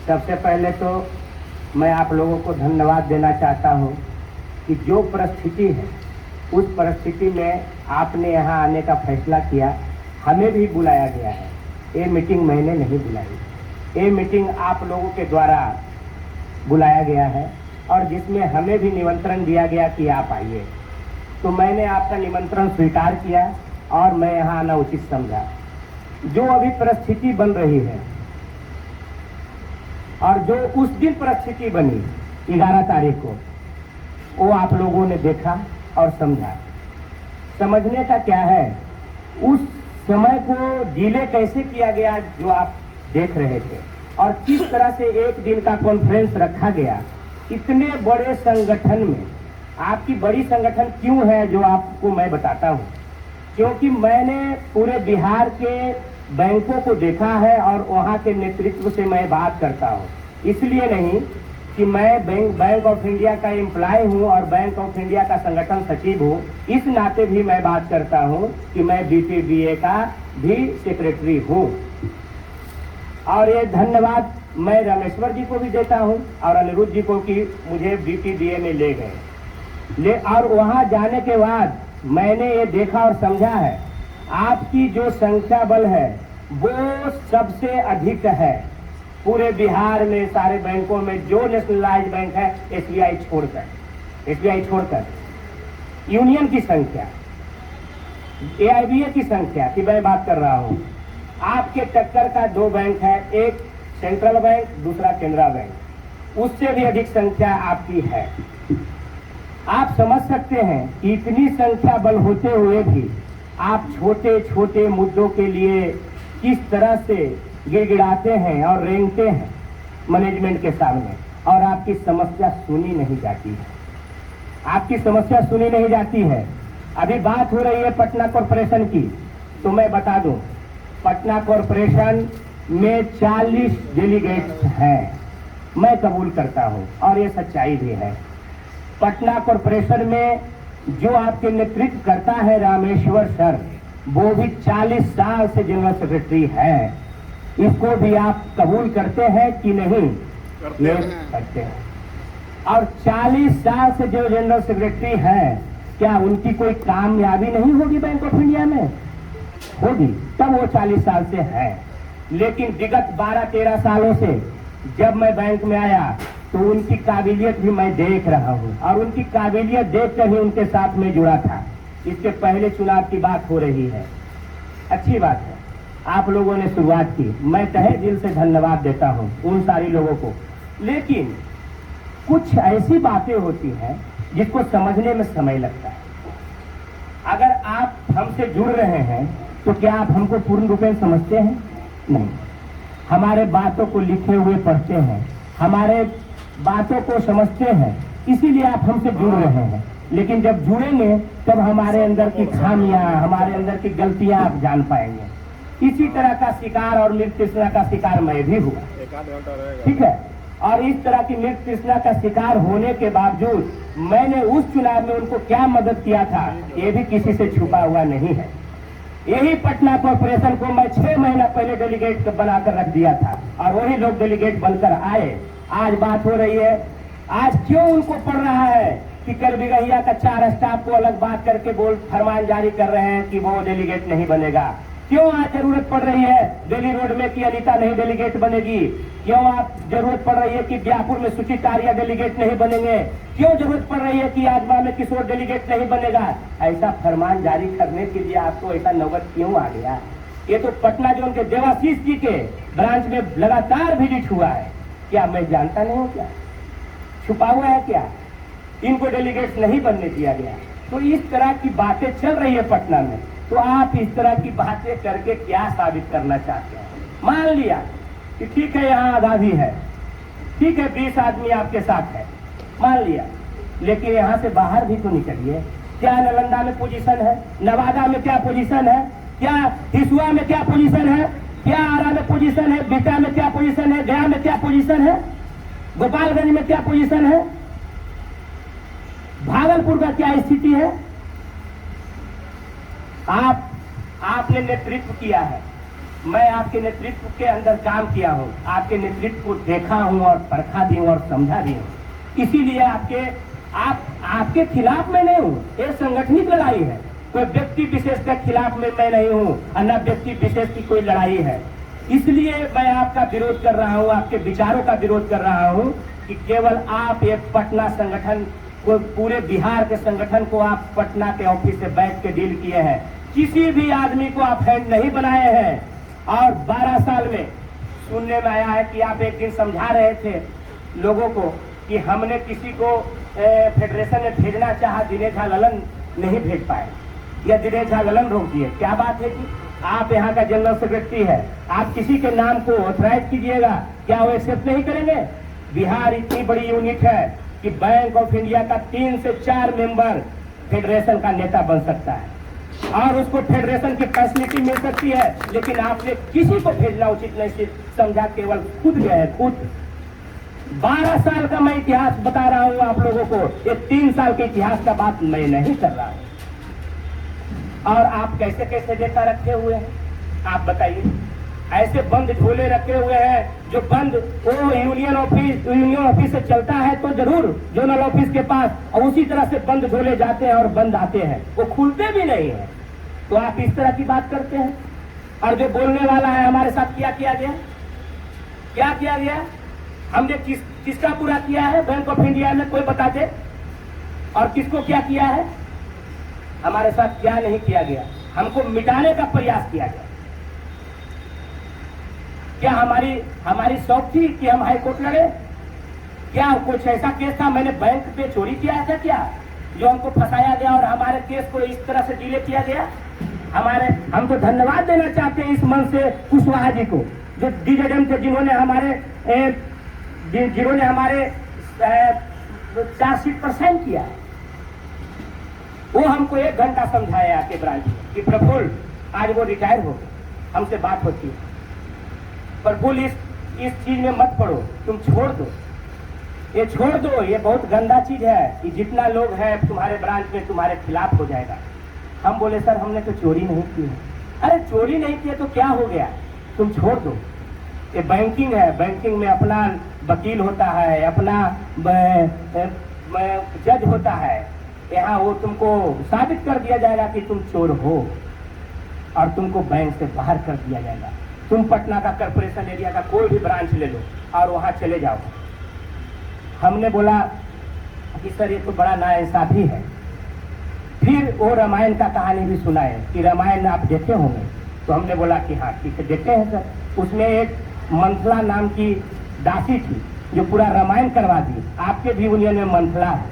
सबसे पहले तो मैं आप लोगों को धन्यवाद देना चाहता हूं कि जो परिस्थिति है उस परिस्थिति में आपने यहाँ आने का फैसला किया। हमें भी बुलाया गया है, ये मीटिंग मैंने नहीं बुलाई, ये मीटिंग आप लोगों के द्वारा बुलाया गया है और जिसमें हमें भी निमंत्रण दिया गया कि आप आइए। तो मैंने आपका निमंत्रण स्वीकार किया और मैं यहाँ आना उचित समझा। जो अभी परिस्थिति बन रही है और जो उस दिन परिस्थिति बनी 11 तारीख को, वो आप लोगों ने देखा और समझा। समझने का क्या है, उस समय को डिले कैसे किया गया जो आप देख रहे थे और किस तरह से एक दिन का कॉन्फ्रेंस रखा गया। इतने बड़े संगठन में आपकी बड़ी संगठन क्यों है जो आपको मैं बताता हूँ, क्योंकि मैंने पूरे बिहार के बैंकों को देखा है और वहाँ के नेतृत्व से मैं बात करता हूँ। इसलिए नहीं कि मैं बैंक ऑफ इंडिया का एम्प्लॉय हूँ और बैंक ऑफ इंडिया का संगठन सचिव हूँ, इस नाते भी मैं बात करता हूँ कि मैं BPDA का भी सेक्रेटरी हूँ। और ये धन्यवाद मैं रामेश्वर जी को भी देता हूँ और अनिरुद्ध जी को कि मुझे BPDA में ले गए। और वहाँ जाने के बाद मैंने ये देखा और समझा है, आपकी जो संख्या बल है वो सबसे अधिक है पूरे बिहार में। सारे बैंकों में जो नेशनलाइज बैंक है SBI छोड़कर यूनियन की संख्या, AIBA की संख्या की मैं बात कर रहा हूँ। आपके टक्कर का 2 बैंक है, एक सेंट्रल बैंक, दूसरा केनरा बैंक, उससे भी अधिक संख्या आपकी है। आप समझ सकते हैं कि इतनी संख्या बल होते हुए भी आप छोटे छोटे मुद्दों के लिए किस तरह से गिड़गिड़ाते हैं और रेंगते हैं मैनेजमेंट के सामने, और आपकी समस्या सुनी नहीं जाती है। आपकी समस्या सुनी नहीं जाती है। अभी बात हो रही है पटना कॉरपोरेशन की, तो मैं बता दूं, पटना कॉरपोरेशन में 40 डेलीगेट्स हैं, मैं कबूल करता हूं और ये सच्चाई भी है। पटना कॉरपोरेशन में जो आपके नेतृत्व करता है रामेश्वर सर, वो भी 40 साल से जनरल सेक्रेटरी है। इसको भी आप कबूल करते हैं कि नहीं? करते हैं। और 40 साल से जो जनरल सेक्रेटरी है, क्या उनकी कोई कामयाबी नहीं होगी बैंक ऑफ इंडिया में? होगी, तब वो 40 साल से है। लेकिन विगत 12-13 सालों से जब मैं बैंक में आया तो उनकी काबिलियत भी मैं देख रहा हूँ और उनकी काबिलियत देखकर ही उनके साथ में जुड़ा था। इसके पहले चुनाव की बात हो रही है। अच्छी बात है, आप लोगों ने शुरुआत की, मैं तहे दिल से धन्यवाद देता हूँ उन सारी लोगों को। लेकिन कुछ ऐसी बातें होती हैं जिसको समझने में समय लगता है। अगर आप हमसे जुड़ रहे हैं तो क्या आप हमको पूर्ण रूप में समझते हैं? नहीं। हमारे बातों को लिखे हुए पढ़ते हैं, हमारे बातों को समझते हैं, इसीलिए आप हमसे जुड़ रहे हैं। लेकिन जब जुड़ेंगे तब हमारे अंदर की खामियां, हमारे अंदर की गलतियां आप जान पाएंगे। इसी तरह का शिकार और मृत तृष्णा का शिकार मैं भी हुआ, ठीक है। और इस तरह की मृत तृष्णा का शिकार होने के बावजूद मैंने उस चुनाव में उनको क्या मदद किया था, ये भी किसी से छुपा हुआ नहीं है। यही पटना कॉरपोरेशन को मैं 6 महीना पहले डेलीगेट बनाकर रख दिया था और वही लोग डेलीगेट बनकर आए। आज बात हो रही है, आज क्यों उनको पड़ रहा है कि कर बिगहिया का 4 स्टाफ को अलग बात करके फरमान जारी कर रहे हैं कि वो डेलीगेट नहीं बनेगा? क्यों आज जरूरत पड़ रही है दिल्ली रोड में कि अनीता नहीं डेलीगेट बनेगी? क्यों आप जरूरत पड़ रही है कि ब्याहपुर में सुचित आर्या डेलीगेट नहीं बनेंगे? क्यों जरूरत पड़ रही है कि आजमा में किशोर डेलीगेट नहीं बनेगा? ऐसा फरमान जारी करने के लिए आपको ऐसा नौबत क्यों आ गया? ये तो पटना जोन के देवाशीष जी के ब्रांच में लगातार विजिट हुआ है, क्या मैं जानता नहीं हूँ? क्या छुपा हुआ है? क्या इनको डेलीगेट्स नहीं बनने दिया गया? तो इस तरह की बातें चल रही है पटना में। तो आप इस तरह की बातें करके क्या साबित करना चाहते हैं? मान लिया कि ठीक है यहाँ आज़ादी है, ठीक है 20 आदमी आपके साथ है, मान लिया, लेकिन यहाँ से बाहर भी तो निकलिए। क्या नालंदा में पोजीशन है? नवादा में क्या पोजीशन है? क्या हिसुआ में क्या पोजीशन है? क्या आरा में पोजीशन है? बिहटा में क्या पोजीशन है? गया में क्या पोजीशन है? गोपालगंज में क्या पोजीशन है? भागलपुर का क्या स्थिति है? आपने नेतृत्व किया है, मैं आपके नेतृत्व के अंदर काम किया हूँ, आपके नेतृत्व को देखा हूँ और परखा भी हूँ और समझा भी हूँ। इसीलिए आपके खिलाफ मैं नहीं हूँ, ये संगठनिक लड़ाई है। कोई व्यक्ति विशेष के खिलाफ में मैं नहीं हूँ और न व्यक्ति विशेष की कोई लड़ाई है। इसलिए मैं आपका विरोध कर रहा हूँ, आपके विचारों का विरोध कर रहा हूँ कि केवल आप एक पटना संगठन को, पूरे बिहार के संगठन को आप पटना के ऑफिस से बैठ के डील किए हैं। किसी भी आदमी को आप हेड नहीं बनाए हैं। और 12 साल में सुनने में आया है कि आप एक दिन समझा रहे थे लोगों को कि हमने किसी को फेडरेशन में भेजना चाहा, दिनेश झा ललन नहीं भेज पाए या दिनेश झा ललन रोक दिए। क्या बात है कि आप यहाँ का जनरल सेक्रेटरी है, आप किसी के नाम को ऑथराइज कीजिएगा, क्या वो एक्सेप्ट नहीं करेंगे? बिहार इतनी बड़ी यूनिट है कि बैंक ऑफ इंडिया का 3 से 4 मेंबर फेडरेशन का नेता बन सकता है और उसको फेडरेशन की फैसिलिटी मिल सकती है, लेकिन आपने किसी को भेजना उचित नहीं समझा, केवल खुद गए खुद। 12 साल का मैं इतिहास बता रहा हूं आप लोगों को, ये 3 साल के इतिहास का बात मैं नहीं कर रहा हूं। और आप कैसे कैसे डेटा रखे हुए हैं आप बताइए? ऐसे बंद झोले रखे हुए हैं जो बंद वो यूनियन ऑफिस से चलता है तो जरूर जोनल ऑफिस के पास, और उसी तरह से बंद झोले जाते हैं और बंद आते हैं, वो खुलते भी नहीं है। तो आप इस तरह की बात करते हैं। और जो बोलने वाला है हमारे साथ क्या किया गया, क्या किया गया? हमने किसका पूरा किया है बैंक ऑफ इंडिया में, कोई बता दे। और किसको क्या किया है? हमारे साथ क्या नहीं किया गया? हमको मिटाने का प्रयास किया गया। क्या हमारी शौक थी कि हम हाई कोर्ट लड़े? क्या कुछ ऐसा केस था, मैंने बैंक पे चोरी किया था क्या, जो हमको फंसाया गया और हमारे केस को इस तरह से डिले किया गया? हम तो धन्यवाद देना चाहते हैं इस मन से कुशवाहा जी को, जो डीजेडएम थे, जिन्होंने हमारे चार्जशीट पर साइन किया। वो हमको 1 घंटा समझाया आके ब्रांच कि प्रफुल्ल, आज वो रिटायर हो गए, हमसे बात होती है, प्रफुल्ल इस चीज में मत पड़ो, तुम छोड़ दो, ये छोड़ दो, ये बहुत गंदा चीज है, कि जितना लोग हैं तुम्हारे ब्रांच में तुम्हारे खिलाफ हो जाएगा। हम बोले सर हमने तो चोरी नहीं की है। अरे चोरी नहीं की है तो क्या हो गया, तुम छोड़ दो, ये बैंकिंग है, बैंकिंग में अपना वकील होता है, अपना जज होता है, यहाँ वो तुमको साबित कर दिया जाएगा कि तुम चोर हो और तुमको बैंक से बाहर कर दिया जाएगा। तुम पटना का कॉर्पोरेशन एरिया का कोई भी ब्रांच ले लो और वहां चले जाओ। हमने बोला कि सर ये तो बड़ा नाइंसाफी है। फिर वो रामायण का कहानी भी सुनाए कि रामायण आप देखे होंगे, तो हमने बोला कि हाँ ठीक है देखे हैं सर। उसमें एक मंथला नाम की दासी थी जो पूरा रामायण करवा दी, आपके भी यूनियन में मंथला है।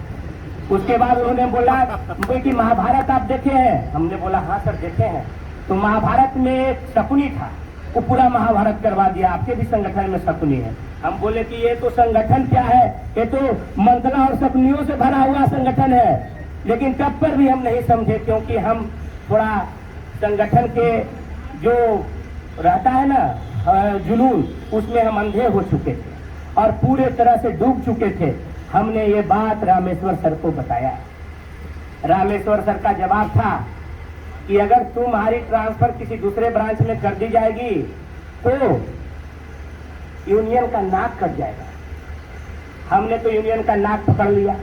उसके बाद उन्होंने बोला कि महाभारत आप देखे हैं? हमने बोला हाँ सर देखे हैं। तो महाभारत में एक शकुनी था, वो पूरा महाभारत करवा दिया, आपके भी संगठन में शकुनी है। हम बोले कि ये तो संगठन क्या है, ये तो मंथला और शकुनियों से भरा हुआ संगठन है। लेकिन तब पर भी हम नहीं समझे, क्योंकि हम थोड़ा संगठन के जो रहता है ना जुनून, उसमें हम अंधे हो चुके थे और पूरे तरह से डूब चुके थे। हमने ये बात रामेश्वर सर को बताया। रामेश्वर सर का जवाब था कि अगर तुम्हारी ट्रांसफर किसी दूसरे ब्रांच में कर दी जाएगी तो यूनियन का नाक कट जाएगा। हमने तो यूनियन का नाक पकड़ लिया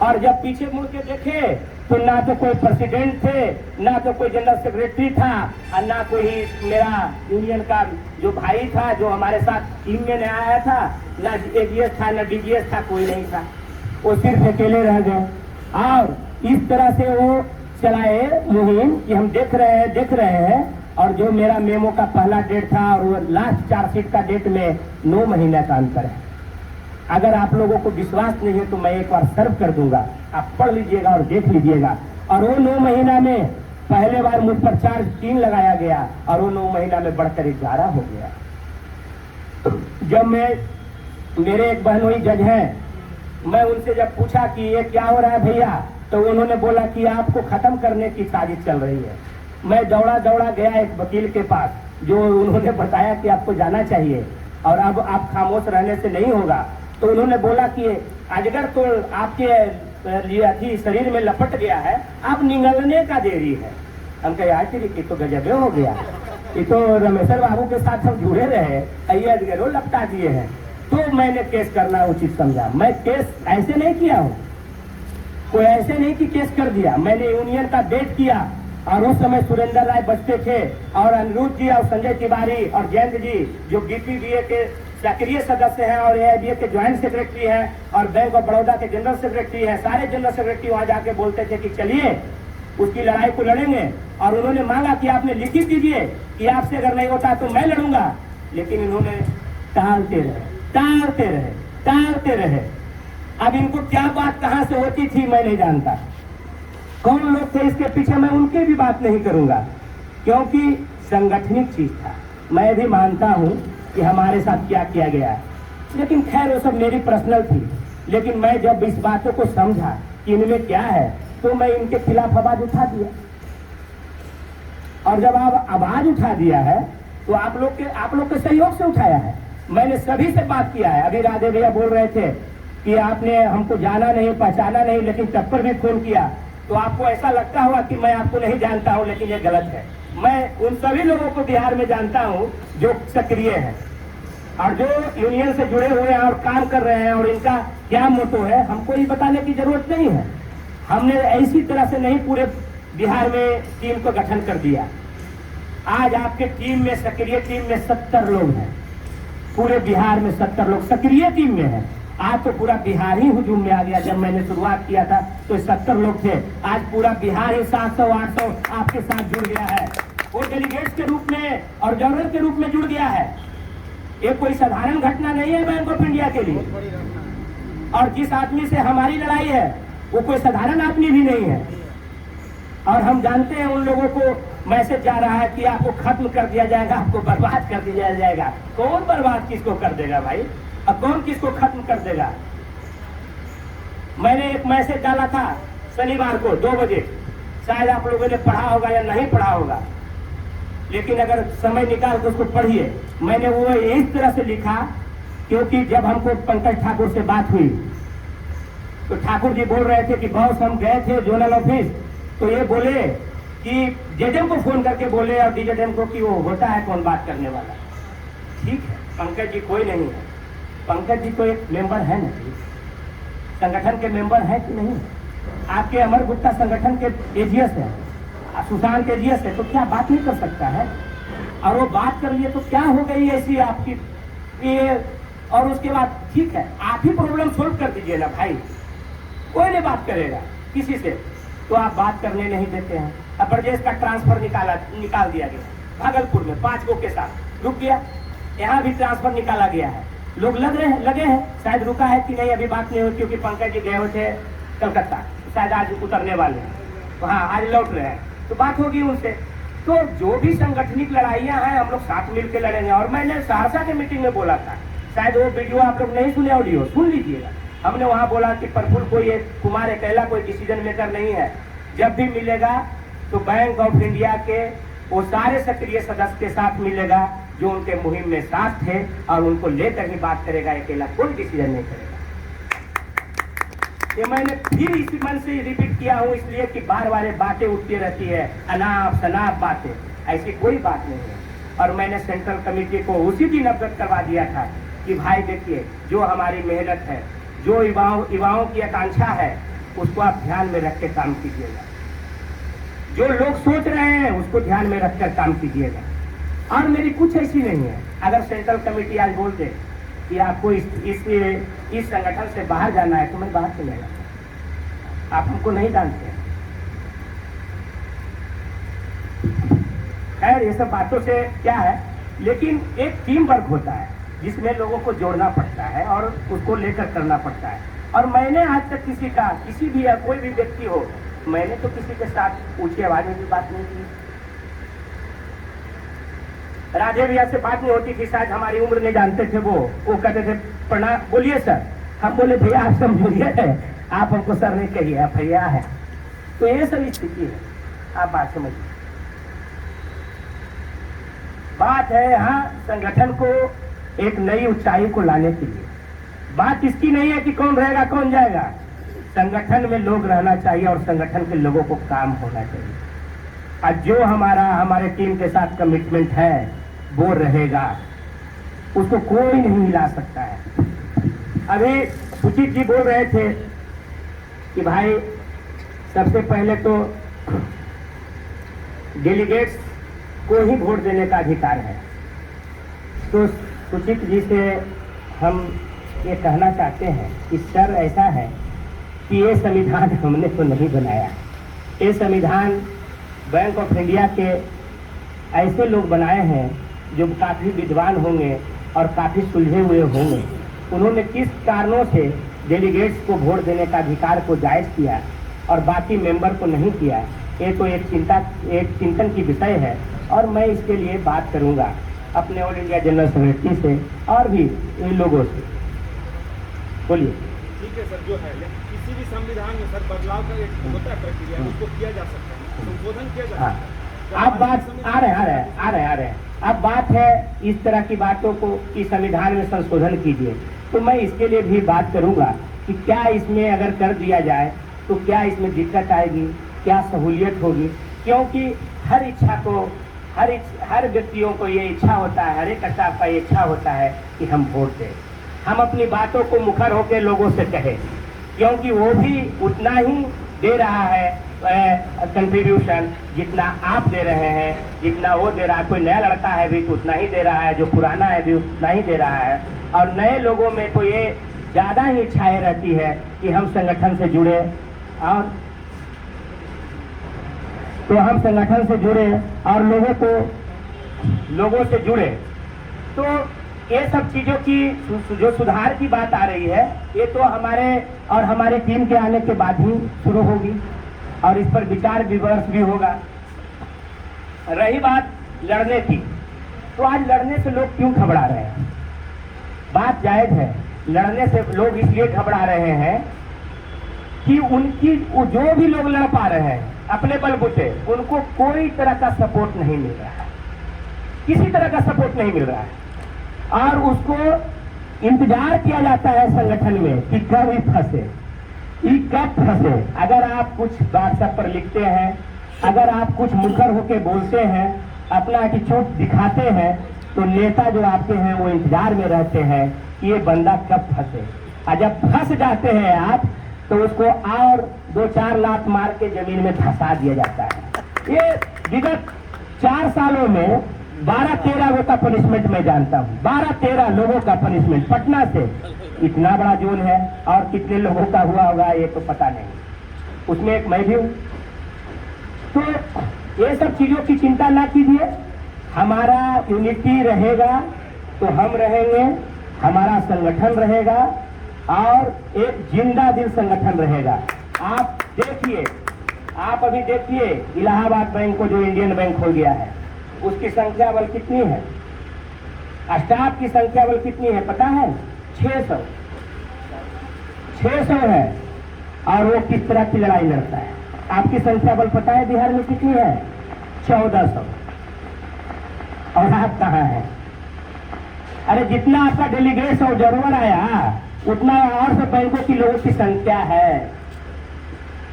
और जब पीछे मुड़ के देखे तो ना तो कोई प्रेसिडेंट थे, ना तो कोई जनरल सेक्रेटरी था और ना कोई मेरा यूनियन का जो भाई था जो हमारे साथ टीम में आया था, ना एजीएस था ना डीजीएस था, कोई नहीं था। वो सिर्फ अकेले रह गए और इस तरह से वो चलाए मुहिम कि हम देख रहे हैं। और जो मेरा मेमो का पहला डेट था और वो लास्ट चार्जशीट का डेट में 9 महीने का अंतर है। अगर आप लोगों को विश्वास नहीं है तो मैं एक बार सर्व कर दूंगा, आप पढ़ लीजिएगा और देख लीजिएगा। और वो 9 महीना में पहले बार मुझ पर चार्ज 3 लगाया गया और वो 9 महीना में बढ़कर 11 हो गया। जब मेरे एक बहनोई जज हैं, मैं उनसे जब पूछा कि ये क्या हो रहा है भैया, तो उन्होंने बोला कि आपको खत्म करने की साजिश चल रही है। मैं दौड़ा गया एक वकील के पास, जो उन्होंने बताया कि आपको जाना चाहिए और अब आप खामोश रहने से नहीं होगा। तो उन्होंने बोला कि अजगर तो आपके शरीर में लपट गया है, आप निगलने का देरी है। हम कहे यार तेरी तो गजब हो गया, ये तो रमेश्वर बाबू के साथ हम जुड़े रहे, अय्यद गरो लपटा दिए हैं, तो मैंने केस करना उचित समझा। मैं केस ऐसे नहीं किया हूँ, कोई ऐसे नहीं कि केस कर दिया। मैंने यूनियन का वेट किया और उस समय सुरेंद्र राय बचते थे और अनिरुद्ध जी और संजय तिवारी और जयंत जी जो बीपीबीए के सक्रिय सदस्य हैं और एआईबीए के ज्वाइंट सेक्रेटरी हैं और बैंक ऑफ बड़ौदा के जनरल सेक्रेटरी हैं, सारे जनरल सेक्रेटरी वहां जाके बोलते थे कि चलिए उसकी लड़ाई को लड़ेंगे। और उन्होंने मांगा कि आपने लिखित दीजिए कि आपसे अगर नहीं होता तो मैं लड़ूंगा, लेकिन इन्होंने टालते रहे। अब इनको क्या बात कहां से होती थी मैं नहीं जानता, कौन लोग थे इसके पीछे, मैं उनकी भी बात नहीं करूंगा क्योंकि संगठनिक चीज था। मैं भी मानता हूं कि हमारे साथ क्या किया गया है, लेकिन खैर वो सब मेरी पर्सनल थी। लेकिन मैं जब इस बातों को समझा कि इनमें क्या है तो मैं इनके खिलाफ आवाज उठा दिया। और जब आप आवाज उठा दिया है तो आप लोग के सहयोग से उठाया है। मैंने सभी से बात किया है। अभी राधे भैया बोल रहे थे कि आपने हमको जाना नहीं, पहचाना नहीं, लेकिन तब पर भी फोन किया, तो आपको ऐसा लगता होगा कि मैं आपको नहीं जानता हूं, लेकिन ये गलत है। मैं उन सभी लोगों को बिहार में जानता हूं जो सक्रिय हैं और जो यूनियन से जुड़े हुए हैं और काम कर रहे हैं, और इनका क्या मोटो है हमको ये बताने की जरूरत नहीं है। हमने ऐसी तरह से नहीं पूरे बिहार में टीम को गठन कर दिया। आज आपके टीम में, सक्रिय टीम में 70 लोग हैं, पूरे बिहार में 70 लोग सक्रिय टीम में हैं। आज तो पूरा बिहार ही हुजूम में आ गया। जब मैंने शुरुआत किया था तो 70 लोग थे, आज पूरा बिहार ही 700-800 आपके साथ जुड़ गया है। वो डेलीगेट्स के रूप में और जनरल के रूप में जुड़ गया है। ये कोई साधारण घटना नहीं है बैंक ऑफ इंडिया के लिए। और जिस आदमी से हमारी लड़ाई है वो कोई साधारण आदमी भी नहीं है। और हम जानते हैं उन लोगों को मैसेज जा रहा है कि आपको खत्म कर दिया जाएगा, आपको बर्बाद कर दिया जाएगा। कौन बर्बाद किसको कर देगा भाई? अब कौन किसको खत्म कर देगा? मैंने एक मैसेज डाला था शनिवार को 2 बजे, शायद आप लोगों ने पढ़ा होगा या नहीं पढ़ा होगा, लेकिन अगर समय निकाल कर उसको पढ़िए। मैंने वो इस तरह से लिखा क्योंकि जब हमको पंकज ठाकुर से बात हुई तो ठाकुर जी बोल रहे थे कि बॉस हम गए थे जोनल ऑफिस, तो ये बोले कि जेडीएम को फोन करके बोले और डीजेडीएम को कि वो होता है कौन बात करने वाला। ठीक है, पंकज जी कोई नहीं है। पंकज जी तो एक मेंबर है ना, संगठन के मेंबर है कि नहीं? आपके अमर गुप्ता संगठन के एजीएस है, सुशांत एजीएस है, तो क्या बात नहीं कर सकता है? और वो बात कर लिए तो क्या हो गई ऐसी आपकी ये? और उसके बाद ठीक है, आप ही प्रॉब्लम सोल्व कर दीजिए ना भाई, कोई नहीं बात करेगा किसी से। तो आप बात करने नहीं देते हैं। अब ब्रजेश का ट्रांसफर निकाल दिया गया भागलपुर में 5 गो के साथ, रुक गया। यहाँ भी ट्रांसफर निकाला गया है, लोग लगे हैं, शायद रुका है कि नहीं अभी बात नहीं हुई, क्योंकि पंकज जी गए हुए थे कलकत्ता, शायद आज उतरने वाले हैं, तो हाँ आज लौट रहे हैं, तो बात होगी उनसे। तो जो भी संगठनिक लड़ाइयाँ हैं हम लोग साथ मिलकर लड़ेंगे। और मैंने सहरसा के मीटिंग में बोला था, शायद वो वीडियो आप लोग नहीं सुने, ऑडियो सुन लीजिएगा। हमने वहाँ बोला कि प्रफुल्ल कोई कुमार अकेला कोई डिसीजन मेकर नहीं है। जब भी मिलेगा तो बैंक ऑफ इंडिया के वो सारे सक्रिय सदस्य के साथ मिलेगा जो उनके मुहिम में साथ थे, और उनको लेकर ही बात करेगा, अकेला कोई डिसीजन नहीं करेगा। ये मैंने फिर इसी मन से रिपीट किया हूँ, इसलिए कि बार बार बातें उठती रहती है, अनाप शनाप बातें, ऐसी कोई बात नहीं है। और मैंने सेंट्रल कमेटी को उसी दिन अवगत करवा दिया था कि भाई देखिए, जो हमारी मेहनत है, जो युवाओं की आकांक्षा है, उसको आप ध्यान में रख के काम कीजिएगा। जो लोग सोच रहे हैं उसको ध्यान में रखकर काम कीजिएगा। और मेरी कुछ ऐसी नहीं है। अगर सेंट्रल कमेटी आज बोल दे कि आपको इस संगठन से बाहर जाना है तो मैं बाहर चले जाऊंगा। आप हमको नहीं जानते हैं। खैर ये सब बातों से क्या है, लेकिन एक टीम वर्क होता है जिसमें लोगों को जोड़ना पड़ता है और उसको लेकर करना पड़ता है। और मैंने आज तक किसी भी या कोई भी व्यक्ति हो, मैंने तो किसी के साथ ऊंची आवाज में भी बात नहीं की। राधे भैया से बात नहीं होती थी, शायद हमारी उम्र नहीं जानते थे। वो कहते थे प्रणाम, बोलिए सर। हम बोले भैया आप समझिए, आप हमको सर नहीं कहिए, आप भैया है। तो ये सब स्थिति है, आप बात समझिए। बात है यहाँ संगठन को एक नई ऊंचाई को लाने के लिए। बात इसकी नहीं है कि कौन रहेगा कौन जाएगा। संगठन में लोग रहना चाहिए और संगठन के लोगों को काम होना चाहिए। और जो हमारे टीम के साथ कमिटमेंट है वो रहेगा, उसको कोई नहीं हिला सकता है। अभी सुचित जी बोल रहे थे कि भाई सबसे पहले तो डेलीगेट्स को ही वोट देने का अधिकार है। तो सुचित जी से हम ये कहना चाहते हैं कि सर ऐसा है कि ये संविधान हमने तो नहीं बनाया, ये संविधान बैंक ऑफ इंडिया के ऐसे लोग बनाए हैं जो काफ़ी विद्वान होंगे और काफ़ी सुलझे हुए होंगे। उन्होंने किस कारणों से डेलीगेट्स को वोट देने का अधिकार को जायज़ किया और बाकी मेंबर को नहीं किया, ये तो एक चिंतन की विषय है। और मैं इसके लिए बात करूंगा अपने ऑल इंडिया जनरल सेक्रेटरी से और भी इन लोगों से। बोलिए। ठीक है सर, जो है किसी भी संविधान में सर बदलाव का एक होता है प्रक्रिया, उसको किया जा सकता है, संशोधन किया जा सकता है। अब बात आ रहे हैं अब बात है इस तरह की बातों को कि संविधान में संशोधन कीजिए, तो मैं इसके लिए भी बात करूंगा कि क्या इसमें अगर कर दिया जाए तो क्या इसमें दिक्कत आएगी, क्या सहूलियत होगी। क्योंकि हर इच्छा को हर व्यक्तियों को ये इच्छा होता है, हर एक स्टाफ का ये इच्छा होता है कि हम वोट दें, हम अपनी बातों को मुखर होकर लोगों से कहें, क्योंकि वो भी उतना ही दे रहा है कंट्रीब्यूशन जितना आप दे रहे हैं, जितना वो दे रहा है। कोई नया लड़का है भी तो उतना ही दे रहा है, जो पुराना है भी उतना ही दे रहा है। और नए लोगों में तो ये ज़्यादा ही इच्छाएं रहती है कि हम संगठन से जुड़े, और तो हम संगठन से जुड़े और लोगों से जुड़े। तो ये सब चीज़ों की जो सुधार की बात आ रही है, ये तो हमारे टीम के आने के बाद ही शुरू होगी और इस पर विचार विमर्श भी होगा। रही बात लड़ने की, तो आज लड़ने से लोग क्यों घबरा रहे हैं? बात जायज है, लड़ने से लोग इसलिए घबरा रहे हैं कि जो भी लोग लड़ पा रहे हैं अपने बलबूते, उनको कोई तरह का सपोर्ट नहीं मिल रहा है, किसी तरह का सपोर्ट नहीं मिल रहा है। और उसको इंतजार किया जाता है संगठन में कि कब फंसे। अगर आप कुछ व्हाट्सएप पर लिखते हैं, अगर आप कुछ मुखर होकर बोलते हैं, अपना एटीट्यूड दिखाते हैं, तो नेता जो आपके हैं वो इंतजार में रहते हैं कि ये बंदा कब फंसे। और जब फंस जाते हैं आप, तो उसको और 2-4 लात मार के जमीन में धंसा दिया जाता है। ये विगत 4 सालों में 12-13 लोगों का पनिशमेंट मैं जानता हूँ, 12-13 लोगों का पनिशमेंट। पटना से इतना बड़ा जोन है और कितने लोगों का हुआ होगा ये तो पता नहीं, उसमें एक मैं भी हूँ। तो ये सब चीजों की चिंता ना कीजिए, हमारा यूनिटी रहेगा तो हम रहेंगे, हमारा संगठन रहेगा और एक जिंदा दिल संगठन रहेगा। आप देखिए, आप अभी देखिए इलाहाबाद बैंक को जो इंडियन बैंक हो गया है, उसकी संख्या बल कितनी है, स्टाफ की संख्या बल कितनी है पता है? 600 है। और वो किस तरह की लड़ाई लड़ता है? आपकी संख्या बल पता है बिहार में कितनी है? 1400। और आप कहाँ हैं? अरे जितना आपका डेलीगेट्स ऑब्जर्वर आया उतना और सब बैंकों की लोगों की संख्या है।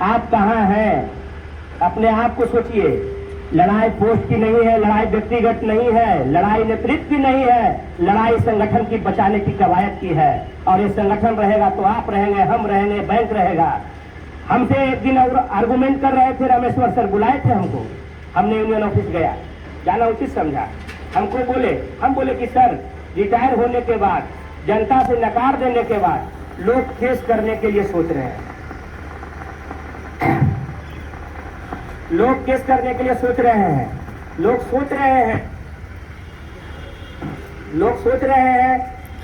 आप कहाँ हैं? अपने आप को सोचिए। लड़ाई पोस्ट की नहीं है, लड़ाई व्यक्तिगत नहीं है, लड़ाई नेतृत्व की नहीं है, लड़ाई संगठन की बचाने की कवायद की है। और ये संगठन रहेगा तो आप रहेंगे, हम रहेंगे, बैंक रहेगा। हमसे एक दिन और आर्गुमेंट कर रहे थे, रामेश्वर सर बुलाए थे हमको, हमने यूनियन ऑफिस गया, जाना उचित समझा। हम बोले कि सर रिटायर होने के बाद, जनता से नकार देने के बाद लोग केस करने के लिए सोच रहे हैं, लोग केस करने के लिए सोच रहे हैं, लोग सोच रहे हैं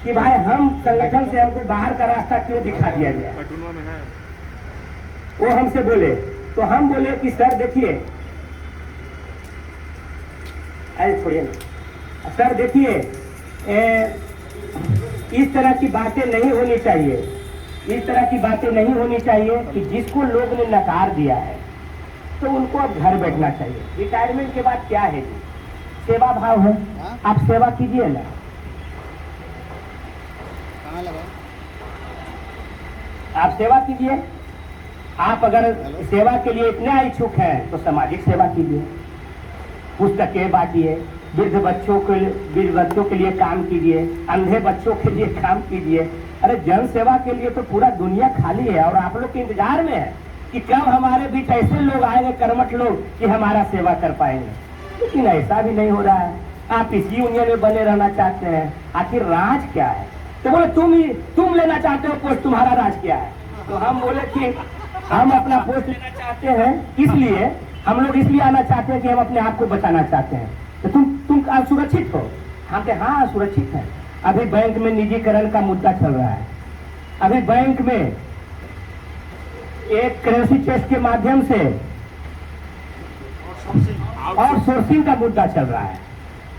कि भाई हम संगठन से हमको बाहर का रास्ता क्यों दिखा दिया गया। वो हमसे बोले तो हम बोले कि सर देखिए, अरे छोड़िए ना सर, देखिए इस तरह की बातें नहीं होनी चाहिए, इस तरह की बातें नहीं होनी चाहिए कि जिसको लोग ने नकार दिया है तो उनको अब घर बैठना चाहिए। रिटायरमेंट के बाद क्या है? सेवा भाव है, आप सेवा कीजिए ना। आप सेवा कीजिए। आप अगर सेवा के लिए इतने इच्छुक हैं तो सामाजिक सेवा कीजिए। पुस्तकें बांटिए, वृद्ध बच्चों के लिए काम कीजिए, अंधे बच्चों के लिए काम कीजिए। अरे जन सेवा के लिए तो पूरा दुनिया खाली है और आप लोग के इंतजार में है कि कब हमारे बीच ऐसे लोग आएंगे, कर्मठ लोग, कि हमारा सेवा कर पाएंगे। लेकिन ऐसा भी नहीं हो रहा है। आप इसी यूनियन में बने रहना चाहते हैं। आखिर राज क्या है? तो बोले तुम लेना चाहते हो पोस्ट, तुम्हारा राज क्या है? तो हम बोले कि हम अपना पोस्ट लेना चाहते हैं, इसलिए हम लोग इसलिए आना चाहते हैं कि हम अपने आप को बचाना चाहते हैं। तो तुम सुरक्षित हो? हम कहे हाँ सुरक्षित है। अभी बैंक में निजीकरण का मुद्दा चल रहा है। अभी बैंक में एक करेंसी टेस्ट के माध्यम से और सोर्सिंग का मुद्दा चल रहा है।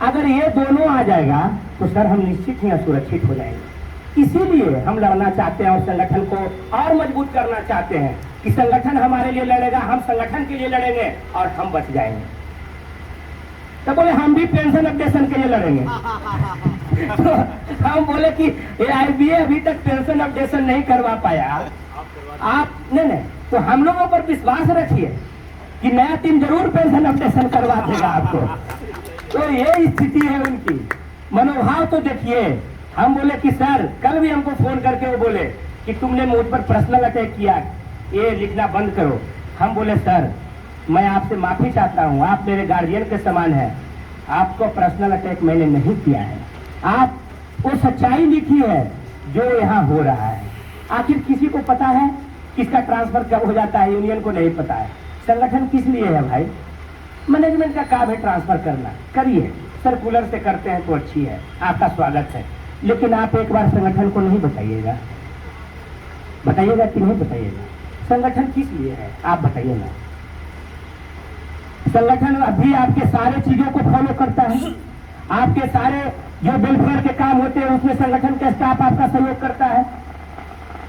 अगर ये दोनों आ जाएगा तो सर हम निश्चित ही असुरक्षित हो जाएंगे। इसीलिए हम लड़ना चाहते हैं और संगठन को और मजबूत करना चाहते हैं कि संगठन हमारे लिए लड़ेगा, हम संगठन के लिए लड़ेंगे और हम बच जाएंगे। तो बोले हम भी पेंशन अपडेशन के लिए लड़ेंगे। तो हम बोले कि AIBA अभी तक पेंशन अपडेशन नहीं करवा पाया। आप नहीं, तो हम लोगों पर विश्वास रखिए कि नया टीम जरूर पेंशन अपडेशन करवा देगा आपको। तो ये स्थिति है उनकी। मनोभाव तो देखिए। हम बोले कि सर, कल भी हमको फोन करके वो बोले कि तुमने मुझ पर पर्सनल अटैक किया, ये लिखना बंद करो। हम बोले सर मैं आपसे माफी चाहता हूँ, आप मेरे गार्जियन के समान है, आपको पर्सनल अटैक मैंने नहीं किया है। आप वो सच्चाई लिखी है जो यहाँ हो रहा है। आखिर किसी को पता है किसका ट्रांसफर कब हो जाता है? यूनियन को नहीं पता है। संगठन किस लिए है भाई? मैनेजमेंट का काम है ट्रांसफर करना, करिए। सर्कुलर से करते हैं तो अच्छी है, आपका स्वागत है। लेकिन आप एक बार संगठन को नहीं बताइएगा कि नहीं बताइएगा? संगठन किस लिए है आप बताइए ना। संगठन अभी आपके सारे चीजों को फॉलो करता है। आपके सारे जो वेलफेयर के काम होते हैं उसमें संगठन का स्टाफ आपका सहयोग करता है,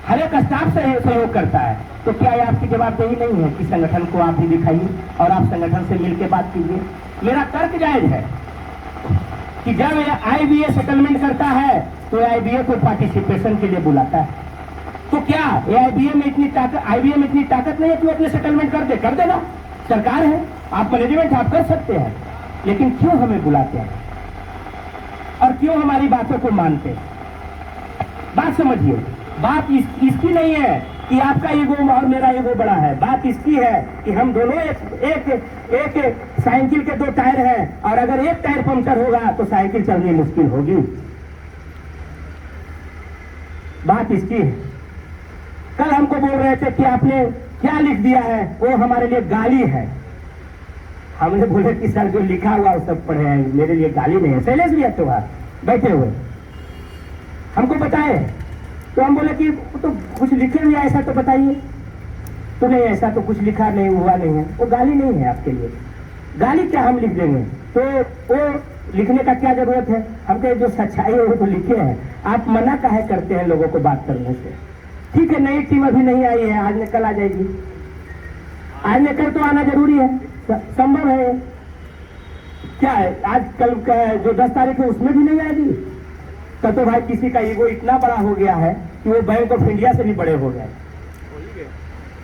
हर एक स्टाफ सहयोग करता है। तो क्या ये आपकी जवाबदेही नहीं है कि संगठन को आप ही दिखाइए और आप संगठन से मिलकर बात कीजिए? मेरा तर्क जायज है कि जब AIBA सेटलमेंट करता है तो AIBA को पार्टिसिपेशन के लिए बुलाता है। तो क्या AIBA में इतनी ताकत नहीं है कि वो अपने सेटलमेंट कर देगा? सरकार है, आप मैनेजमेंट, आप कर सकते हैं। लेकिन क्यों हमें बुलाते हैं और क्यों हमारी बातों को मानते हैं? बात समझिए। बात इसकी नहीं है कि आपका ईगो और मेरा ईगो बड़ा है। बात इसकी है कि हम दोनों एक साइकिल के दो टायर हैं और अगर एक टायर पंक्चर होगा तो साइकिल चलनी मुश्किल होगी। बात इसकी है। कल हमको बोल रहे थे कि आपने क्या लिख दिया है, वो हमारे लिए गाली है। हमने बोले कि सर जो लिखा हुआ वो सब पढ़े हैं, मेरे लिए गाली नहीं है। शैलेश भी है तो बैठे हुए हमको बताए, तो हम बोले कि तो कुछ लिखे हुए ऐसा तो बताइए। तो नहीं, ऐसा तो कुछ लिखा नहीं हुआ नहीं है, वो गाली नहीं है आपके लिए। गाली क्या हम लिख देंगे? तो वो लिखने का क्या जरूरत है? हमके जो सच्चाई है वो तो लिखे हैं। आप मना काहे करते हैं लोगों को बात करने से? ठीक है, नई टीम अभी नहीं आई है, आज निकल आ जाएगी। आज निकल तो आना जरूरी है, संभव है। क्या है आज कल का जो 10 तारीख है उसमें भी नहीं आएगी? तब तो भाई किसी का ईगो इतना बड़ा हो गया है कि वो बैंक ऑफ इंडिया से भी बड़े हो गए।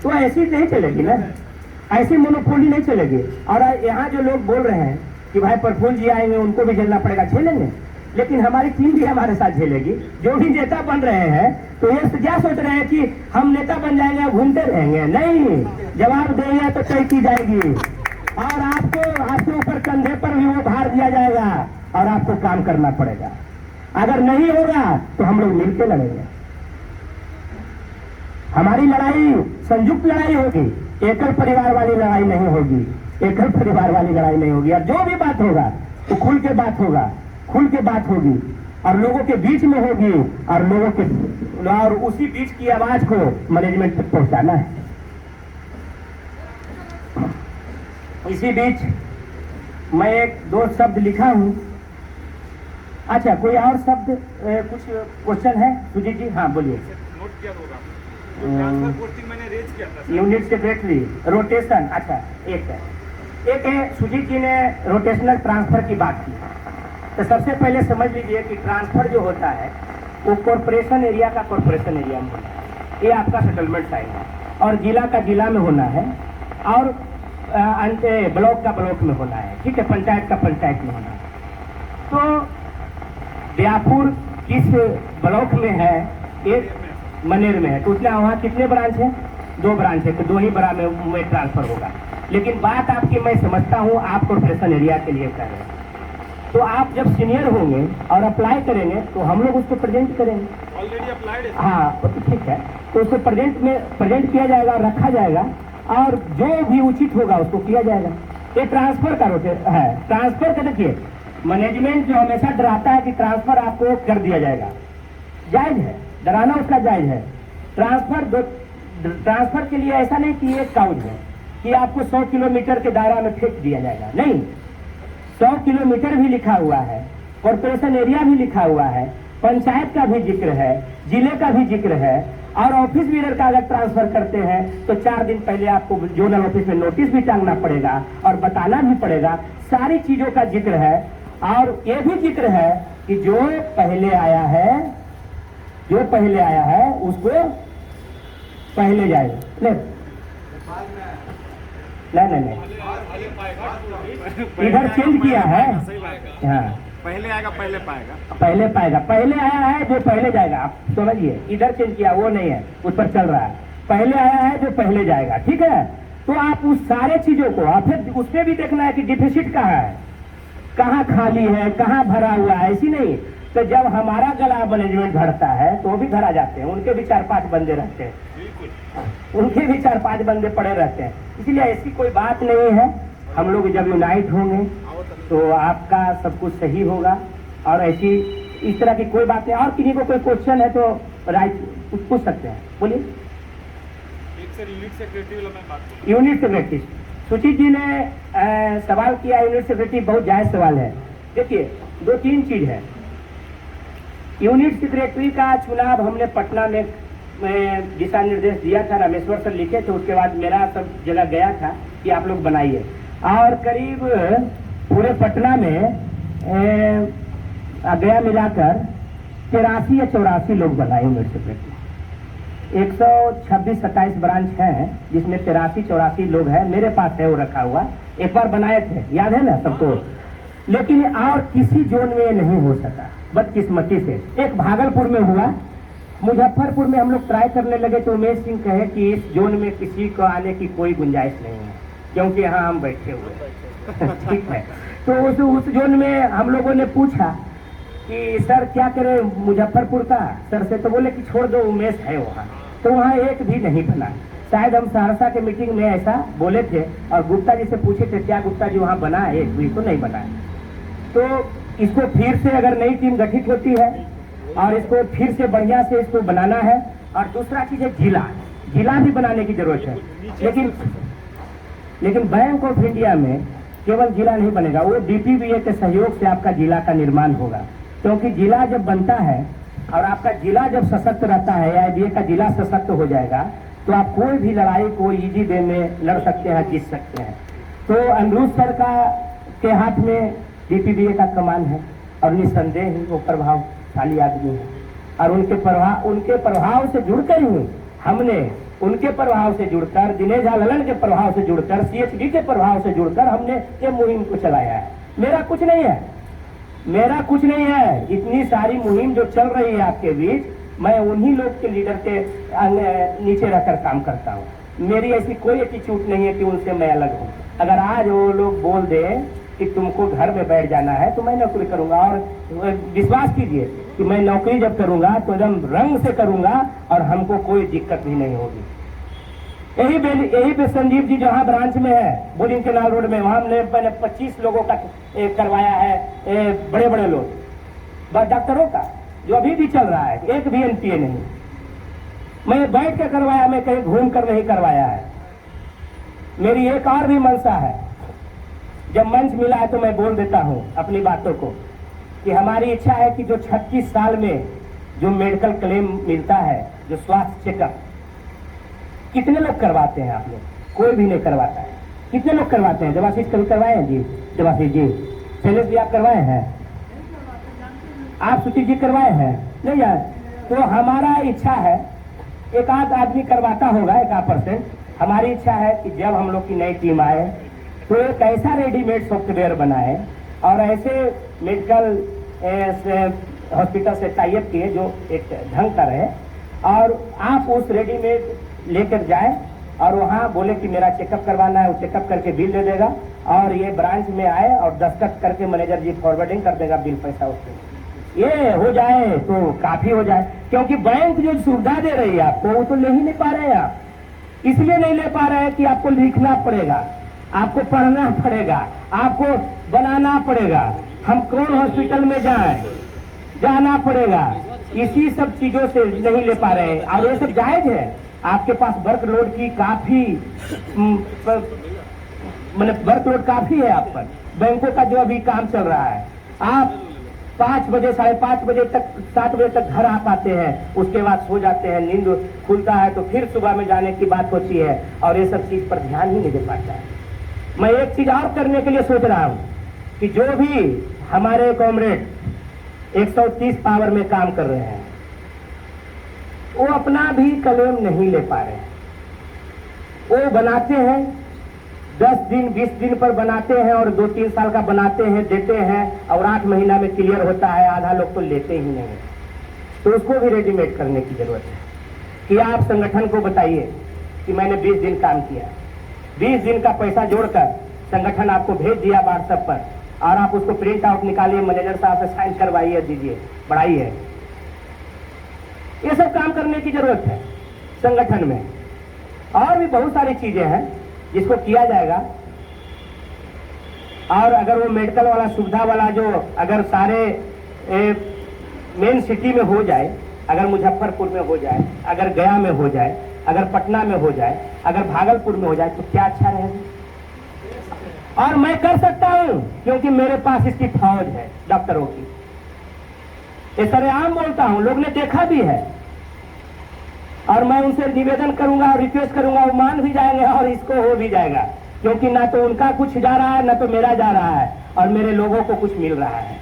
तो ऐसी नहीं चलेगी ना, ऐसी मोनोपोली नहीं चलेगी। और यहाँ जो लोग बोल रहे हैं कि भाई प्रफुल्ल जी आएंगे उनको भी झेलना पड़ेगा, झेलेंगे, लेकिन हमारी टीम भी हमारे साथ झेलेगी। जो भी नेता बन रहे हैं तो ये क्या सोच रहे हैं कि हम नेता बन जाएंगे घूमते रहेंगे? नहीं, जवाब देंगे तो तय की जाएगी और आपके ऊपर कंधे पर भी वो भार दिया जाएगा और आपको काम करना पड़ेगा। अगर नहीं होगा तो हम लोग मिलकर लड़ेंगे। हमारी लड़ाई संयुक्त लड़ाई होगी, एकल परिवार वाली लड़ाई नहीं होगी। एकल परिवार वाली लड़ाई नहीं होगी। और जो भी बात होगा तो खुल के बात होगा, खुल के बात होगी और लोगों के बीच में होगी और उसी बीच की आवाज को मैनेजमेंट तक पहुंचाना है। इसी बीच मैं एक दो शब्द लिखा हूं। अच्छा, कोई और शब्द कुछ क्वेश्चन है सुजीत जी? हाँ बोलिए। नोट किया होगा ट्रांसफर पोस्टिंग मैंने रेज किया था, यूनिट सेक्रेटरी रोटेशन। अच्छा, एक है सुजीत जी ने रोटेशनल ट्रांसफर की बात की। तो सबसे पहले समझ लीजिए कि ट्रांसफर जो होता है वो कॉर्पोरेशन एरिया का कॉर्पोरेशन एरिया में होना है। ये आपका सेटलमेंट साइन है और जिला का जिला में होना है और ब्लॉक का ब्लॉक में होना है, ठीक है, पंचायत का पंचायत में होना है। तो ब्यापुर किस ब्लॉक में है? एक मनेर में है। तो उसने वहाँ कितने ब्रांच है? 2 ब्रांच है, तो 2 ही ब्रांच में ट्रांसफर होगा। लेकिन बात आपकी मैं समझता हूँ, आप कॉर्पोरेशन एरिया के लिए कर रहे हैं, तो आप जब सीनियर होंगे और अप्लाई करेंगे तो हम लोग उसको प्रेजेंट करेंगे। ऑलरेडी अप्लाइड है। हाँ, तो ठीक है, तो उसको प्रेजेंट किया जाएगा, रखा जाएगा, और जो भी उचित होगा उसको किया जाएगा। ये ट्रांसफर का है। ट्रांसफर का देखिए, मैनेजमेंट जो हमेशा डराता है कि ट्रांसफर आपको कर दिया जाएगा, जायज है, डराना उसका जायज है। ट्रांसफर के लिए ऐसा नहीं कि एक काउज है कि आपको 100 किलोमीटर के दायरा में फेंक दिया जाएगा, नहीं। 100 किलोमीटर भी लिखा हुआ है, कॉर्पोरेशन एरिया भी लिखा हुआ है, पंचायत का भी जिक्र है, जिले का भी जिक्र है, और ऑफिस बीरर का अगर ट्रांसफर करते हैं तो 4 दिन पहले आपको जोनल ऑफिस में नोटिस भी टांगना पड़ेगा और बताना भी पड़ेगा। सारी चीजों का जिक्र है, और ये भी जिक्र है कि जो पहले आया है उसको पहले जाएगा। नहीं, इधर चेंज किया है। हाँ, पहले आएगा पहले पाएगा। पहले पाएगा, पहले आया है जो पहले जाएगा, आप समझिए। इधर चेंज किया वो नहीं है, उस पर चल रहा है। पहले आया है जो पहले जाएगा, ठीक है। तो आप उस सारे चीजों को, आप फिर उसमें भी देखना है कि डिफिसिट कहाँ है, कहाँ खाली है, कहाँ भरा हुआ है। ऐसी नहीं, तो जब हमारा गला मैनेजमेंट भरता है तो वो भी भरा जाते हैं, उनके भी 4-5 बंदे रहते हैं, उनके भी 4-5 बंदे पड़े रहते हैं। इसलिए ऐसी कोई बात नहीं है। हम लोग जब यूनाइट होंगे तो आपका सब कुछ सही होगा, और ऐसी इस तरह की कोई बात नहीं। और किसी को कोई क्वेश्चन है तो राइट पूछ सकते हैं, बोलिए। यूनिट सेक्रेटरी वाला मैं बात करूं। यूनिट सेक्रेटरी सुचित जी ने सवाल किया। यूनिट सेक्रेटरी बहुत जायज सवाल है। देखिए, 2-3 चीज है। यूनिट सेक्रेटरी का चुनाव हमने पटना में दिशा निर्देश दिया था, रामेश्वर सर लिखे थे, उसके बाद मेरा सब जगह गया था कि आप लोग बनाइए, और करीब पूरे पटना में गया मिलाकर 83 या 84 लोग बनाए यूनिट सेक्रेटरी। 126-27 ब्रांच हैं, जिसमें 83-84 लोग हैं। मेरे पास है वो रखा हुआ, एक बार बनाए थे, याद है ना सबको। लेकिन और किसी जोन में नहीं हो सका, बदकिस्मती से। एक भागलपुर में हुआ, मुजफ्फरपुर में हम लोग ट्राई करने लगे तो उमेश सिंह कहे कि इस जोन में किसी को आने की कोई गुंजाइश नहीं है, क्योंकि यहाँ हम बैठे हुए हैं। ठीक है, तो उस जोन में हम लोगों ने पूछा कि सर क्या करें मुजफ्फरपुर का सर से, तो बोले कि छोड़ दो, उमेश है वहाँ। तो वहाँ एक भी नहीं बना। शायद हम सहरसा के मीटिंग में ऐसा बोले थे, और गुप्ता जी से पूछे थे क्या गुप्ता जी वहाँ बना है, एक भी तो नहीं बना है। तो इसको फिर से अगर नई टीम गठित होती है और इसको फिर से बढ़िया से इसको बनाना है। और दूसरा चीज है जिला भी बनाने की जरूरत है। लेकिन बैंक ऑफ इंडिया में केवल जिला नहीं बनेगा, वो डीपीबीए के सहयोग से आपका जिला का निर्माण होगा। क्योंकि जिला जब बनता है और आपका जिला जब सशक्त रहता है, या आईबीए का जिला सशक्त हो जाएगा, तो आप कोई भी लड़ाई को इजी वे में लड़ सकते हैं, जीत सकते हैं। तो अनिरुद्ध सर के हाथ में डीपीबीए का कमान है, और निस्संदेह ही वो प्रभावशाली आदमी है। और उनके प्रभाव से जुड़कर ही हमने, उनके प्रभाव से जुड़कर, दिनेश झा ललन के प्रभाव से जुड़कर, सीएचडी के प्रभाव से जुड़कर हमने ये मुहिम को चलाया है। मेरा कुछ नहीं है। इतनी सारी मुहिम जो चल रही है आपके बीच, मैं उन्हीं लोग के लीडर के नीचे रहकर काम करता हूँ। मेरी ऐसी कोई एटीट्यूड नहीं है कि उनसे मैं अलग हूँ। अगर आज वो लोग बोल दे कि तुमको घर में बैठ जाना है तो मैं नौकरी करूंगा, और विश्वास कीजिए कि मैं नौकरी जब करूंगा तो एकदम रंग से करूंगा, और हमको कोई दिक्कत भी नहीं होगी। यही पे संजीव जी जहाँ ब्रांच में है, बोलिंग केनाल रोड में, वहां हमने 25 लोगों का करवाया है, बड़े लोग डॉक्टरों का, जो अभी भी चल रहा है, एक भी एनपीए नहीं। मैं बैठ कर करवाया, मैं कहीं घूम कर नहीं करवाया है। मेरी एक और भी मंशा है, जब मंच मिला है तो मैं बोल देता हूं अपनी बातों को, कि हमारी इच्छा है कि जो 36 साल में जो मेडिकल क्लेम मिलता है, जो स्वास्थ्य चेकअप, कितने लोग करवाते हैं आप लोग? कोई भी नहीं करवाता है। कितने लोग करवाते हैं? देवाशीष कभी करवाए हैं जी? देवाशीष जी, शैलेश भी आप करवाए हैं? आप सुचित जी करवाए हैं? नहीं यार। तो हमारा इच्छा है, एक आध आदमी करवाता होगा, 1% हमारी इच्छा है कि जब हम लोग की नई टीम आए तो एक ऐसा रेडीमेड सॉफ्टवेयर बनाए और ऐसे मेडिकल हॉस्पिटल से टाइप किए जो एक ढंग का रहे और आप उस रेडीमेड लेकर जाए और वहाँ बोले कि मेरा चेकअप करवाना है, वो चेकअप करके बिल दे देगा और ये ब्रांच में आए और दस्तखत करके मैनेजर जी फॉरवर्डिंग कर देगा बिल पैसा उसको। ये हो जाए तो काफी हो जाए, क्योंकि बैंक जो सुविधा दे रही है आपको वो तो ले ही नहीं पा रहे हैं आप। इसलिए नहीं ले पा रहे हैं कि आपको लिखना पड़ेगा, आपको पढ़ना पड़ेगा, आपको बनाना पड़ेगा, हम कौन हॉस्पिटल में जाएं, जाना पड़ेगा, इसी सब चीजों से नहीं ले पा रहे हैं। और ये सब जायज है, आपके पास वर्कलोड की काफी मतलब वर्कलोड काफी है आप पर, बैंकों का जो अभी काम चल रहा है। आप 5 बजे 5:30 बजे तक 7 बजे तक घर आ पाते हैं, उसके बाद सो जाते हैं, नींद खुलता है तो फिर सुबह में जाने की बात होती है और ये सब चीज पर ध्यान ही नहीं दे पाता है। मैं एक चीज और करने के लिए सोच रहा हूं कि जो भी हमारे कॉमरेड 130 पावर में काम कर रहे हैं वो अपना भी क्लेम नहीं ले पा रहे हैं। वो बनाते हैं 10 दिन 20 दिन पर बनाते हैं और 2-3 साल का बनाते हैं, देते हैं और 8 महीना में क्लियर होता है, आधा लोग तो लेते ही नहीं। तो उसको भी रेडीमेड करने की जरूरत है कि आप संगठन को बताइए कि मैंने 20 दिन काम किया, 20 दिन का पैसा जोड़कर संगठन आपको भेज दिया व्हाट्सएप पर और आप उसको प्रिंट आउट निकालिए, मैनेजर साहब से साइन करवाइए, दीजिए, बढ़ाइए। ये सब काम करने की जरूरत है संगठन में। और भी बहुत सारी चीजें हैं जिसको किया जाएगा। और अगर वो मेडिकल वाला सुविधा वाला जो अगर सारे मेन सिटी में हो जाए, अगर मुजफ्फरपुर में हो जाए, अगर गया में हो जाए, अगर पटना में हो जाए, अगर भागलपुर में हो जाए तो क्या अच्छा रहेगा। और मैं कर सकता हूं क्योंकि मेरे पास इसकी फौज है डॉक्टरों की। ये सरेआम बोलता हूं, लोग ने देखा भी है और मैं उनसे निवेदन करूंगा और रिक्वेस्ट करूंगा, वो मान भी जाएंगे और इसको हो भी जाएगा, क्योंकि ना तो उनका कुछ जा रहा है ना तो मेरा जा रहा है और मेरे लोगों को कुछ मिल रहा है।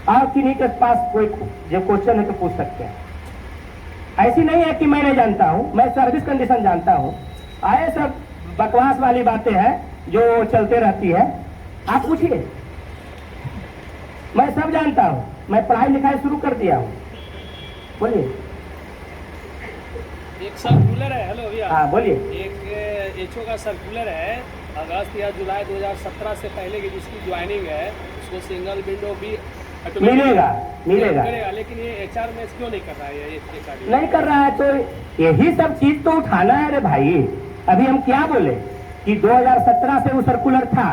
आप किन्हीं के पास कोई जो क्वेश्चन है तो पूछ सकते हैं। ऐसी नहीं है कि मैं नहीं जानता हूं, मैं सर्विस कंडीशन जानता हूं। आए सब बकवास वाली बातें हैं जो चलते रहती है, आप पूछिए। मैं सब जानता हूं, मैं पढ़ाई लिखाई शुरू कर दिया हूं। बोलिए। एक सर्कुलर है, हेलो भैया। हाँ बोलिए। एक एचओ का सर्कुलर है, अगस्त या जुलाई 2017 से पहले की जिसकी ज्वाइनिंग है उसको सिंगल विंडो भी मिलेगा मिलेगा, लेकिन ये एचआर में क्यों नहीं कर रहा है? ये नहीं कर रहा है तो यही सब चीज तो उठाना है रे भाई। अभी हम क्या बोले कि 2017 से वो सर्कुलर था,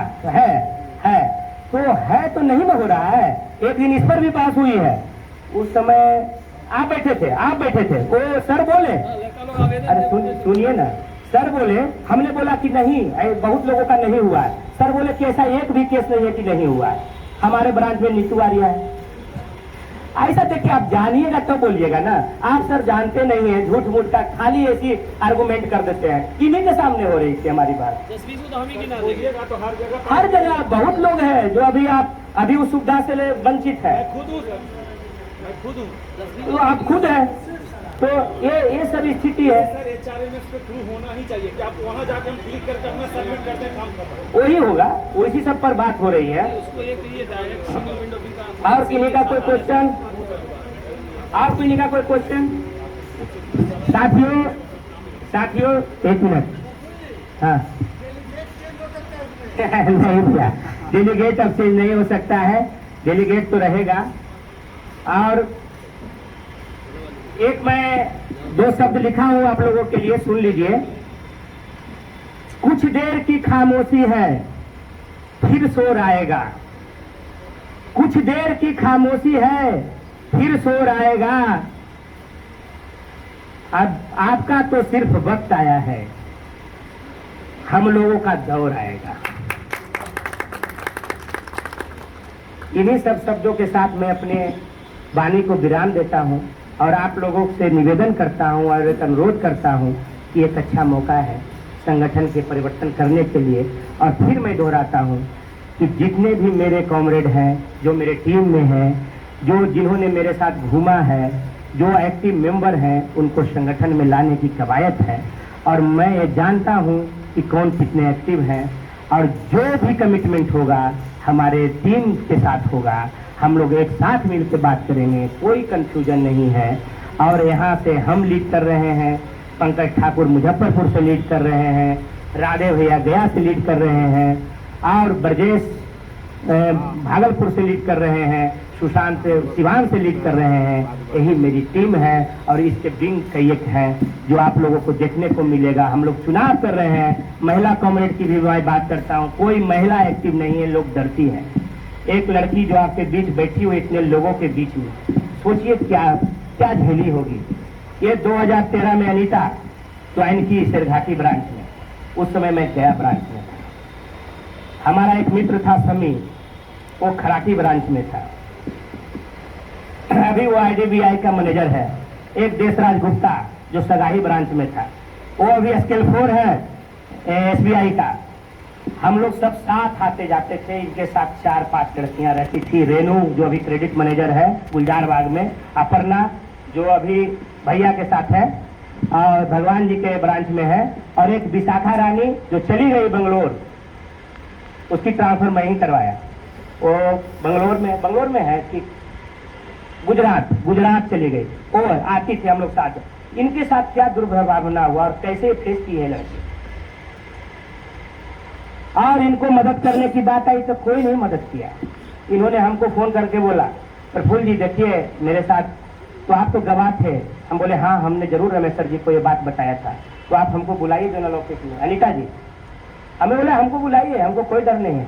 तो नहीं ना हो रहा है। एक दिन इस पर भी बात हुई है, उस समय आप बैठे थे, वो सर बोले, अरे सुनिए ना, सर बोले, हमने बोला कि नहीं, बहुत लोगों का नहीं हुआ है। सर बोले कि ऐसा एक भी केस नहीं है कि नहीं हुआ है, हमारे ब्रांच में नीतू आर्या है। ऐसा देखिए, आप जानिएगा तो बोलिएगा ना। आप सर जानते नहीं है, झूठ मूठ का खाली ऐसी आर्गुमेंट कर देते हैं। किन्हीं के सामने हो रही थी हमारी बात। हर जगह बहुत लोग हैं जो अभी उस सुविधा से वंचित है। तो आप खुद है, तो ये सब स्थिति है। सर एचआरएमएस के थ्रू होना ही चाहिए कि आप वहां जाके हम क्लिक करके अपना सबमिट करते हैं, काम करते हैं। वही होगा, उसी सब पर बात हो रही है। उसको एक ये डायरेक्ट सिंगल विंडो भी का। और किन्हीं का कोई क्वेश्चन? और किन्हीं का कोई क्वेश्चन? साथियों एक मिनट। हाँ नहीं भैया, डेलीगेट अब चेंज नहीं हो सकता है, डेलीगेट तो रहेगा। और एक मैं 2 शब्द लिखा हूं आप लोगों के लिए, सुन लीजिए। कुछ देर की खामोशी है फिर शोर आएगा, कुछ देर की खामोशी है फिर शोर आएगा। अब आपका तो सिर्फ वक्त आया है, हम लोगों का दौर आएगा। इन्हीं सब शब्दों के साथ मैं अपने वाणी को विराम देता हूं और आप लोगों से निवेदन करता हूं और एक अनुरोध करता हूं कि एक अच्छा मौका है संगठन के परिवर्तन करने के लिए। और फिर मैं दोहराता हूं कि जितने भी मेरे कॉमरेड हैं, जो मेरे टीम में हैं, जिन्होंने मेरे साथ घूमा है, जो एक्टिव मेंबर हैं उनको संगठन में लाने की कवायद है, और मैं ये जानता हूँ कि कौन कितने एक्टिव हैं, और जो भी कमिटमेंट होगा हमारे टीम के साथ होगा। हम लोग एक साथ मिलकर बात करेंगे, कोई कंफ्यूजन नहीं है। और यहाँ से हम लीड कर रहे हैं, पंकज ठाकुर मुजफ्फरपुर से लीड कर रहे हैं, राधे भैया गया से लीड कर रहे हैं, और ब्रजेश भागलपुर से लीड कर रहे हैं, सुशांत सिवान से लीड कर रहे हैं। यही मेरी टीम है, और इसके विंग कई एक है जो आप लोगों को देखने को मिलेगा। हम लोग चुनाव कर रहे हैं, महिला कॉम्रेड की भी मैं बात करता हूँ, कोई महिला एक्टिव नहीं है, लोग डरती हैं। एक लड़की जो आपके बीच बैठी हुई इतने लोगों के बीच में, सोचिए क्या क्या झेली होगी। ये 2013 में अनीता ज्वाइन की सिरघाटी ब्रांच में, उस समय मैं गया ब्रांच में था। हमारा एक मित्र था समी, वो खराटी ब्रांच में था, अभी वो IDBI का मैनेजर है। एक देशराज गुप्ता जो सगाही ब्रांच में था, वो अभी स्केल 4 है SBI का। हम लोग सब साथ आते जाते थे, इनके साथ 4-5 लड़कियां रहती थी। रेनू जो अभी क्रेडिट मैनेजर है गुलजार बाग में, अपर्णा जो अभी भैया के साथ है और भगवान जी के ब्रांच में है, और एक विशाखा रानी जो चली गई बंगलोर, उसकी ट्रांसफर मैं ही करवाया। वो बंगलोर में है कि गुजरात चली गई, और आती थी हम लोग साथ। इनके साथ क्या दुर्भावना हुआ और कैसे फेस की है लड़की, और इनको मदद करने की बात आई तो कोई नहीं मदद किया। इन्होंने हमको फोन करके बोला, प्रफुल्ल जी देखिए मेरे साथ, तो आप तो गवाह थे। हम बोले हाँ, हमने जरूर रमेश सर जी को ये बात बताया था, तो आप हमको बुलाइए जनरल ऑफिस में। अनीता जी हमें बोला हमको बुलाइए, हमको कोई डर नहीं है।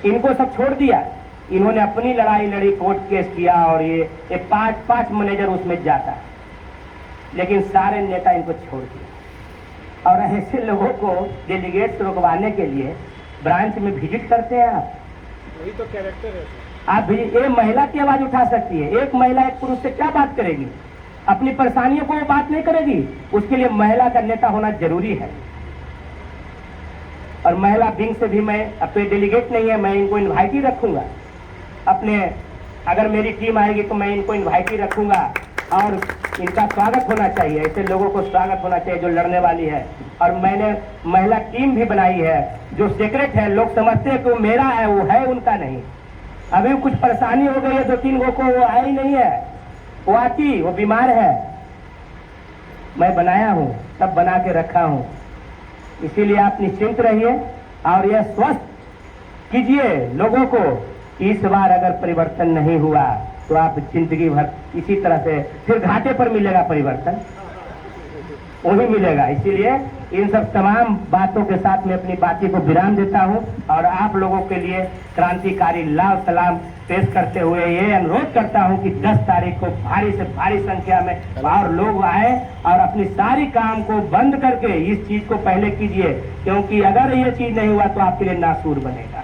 इनको सब छोड़ दिया, इन्होंने अपनी लड़ाई लड़ी, कोर्ट केस किया, और ये 5 मैनेजर उसमें जाता, लेकिन सारे नेता इनको छोड़ दिया। और ऐसे लोगों को डेलीगेट रोकवाने के लिए ब्रांच में विजिट करते हैं आप। वही तो कैरेक्टर है सर। आप भी, ये महिला की आवाज उठा सकती है। एक महिला एक पुरुष से क्या बात करेगी, अपनी परेशानियों को वो बात नहीं करेगी। उसके लिए महिला का नेता होना जरूरी है। और महिला विंग से भी मैं, अब तो डेलीगेट नहीं है, मैं इनको इन्वाइट ही रखूंगा अपने, अगर मेरी टीम आएगी तो मैं इनको इन्वाइट ही रखूंगा, और इनका स्वागत होना चाहिए। ऐसे लोगों को स्वागत होना चाहिए जो लड़ने वाली है। और मैंने महिला टीम भी बनाई है, जो सीक्रेट है, लोग समझते हैं कि वो मेरा है, वो है उनका नहीं। अभी कुछ परेशानी हो गई है 2-3 गो को, वो आया ही नहीं है, वो आती, वो बीमार है, मैं बनाया हूँ, तब बना के रखा हूँ। इसीलिए आप निश्चिंत रहिए और यह स्वस्थ कीजिए लोगों को। इस बार अगर परिवर्तन नहीं हुआ तो आप जिंदगी भर इसी तरह से फिर घाटे पर मिलेगा परिवर्तन, वही मिलेगा। इसीलिए इन सब तमाम बातों के साथ मैं अपनी बातों को विराम देता हूं, और आप लोगों के लिए क्रांतिकारी लाल सलाम पेश करते हुए ये अनुरोध करता हूं कि 10 तारीख को भारी से भारी संख्या में और लोग आए, और अपनी सारी काम को बंद करके इस चीज को पहले कीजिए, क्योंकि अगर ये चीज नहीं हुआ तो आपके लिए नासूर बनेगा।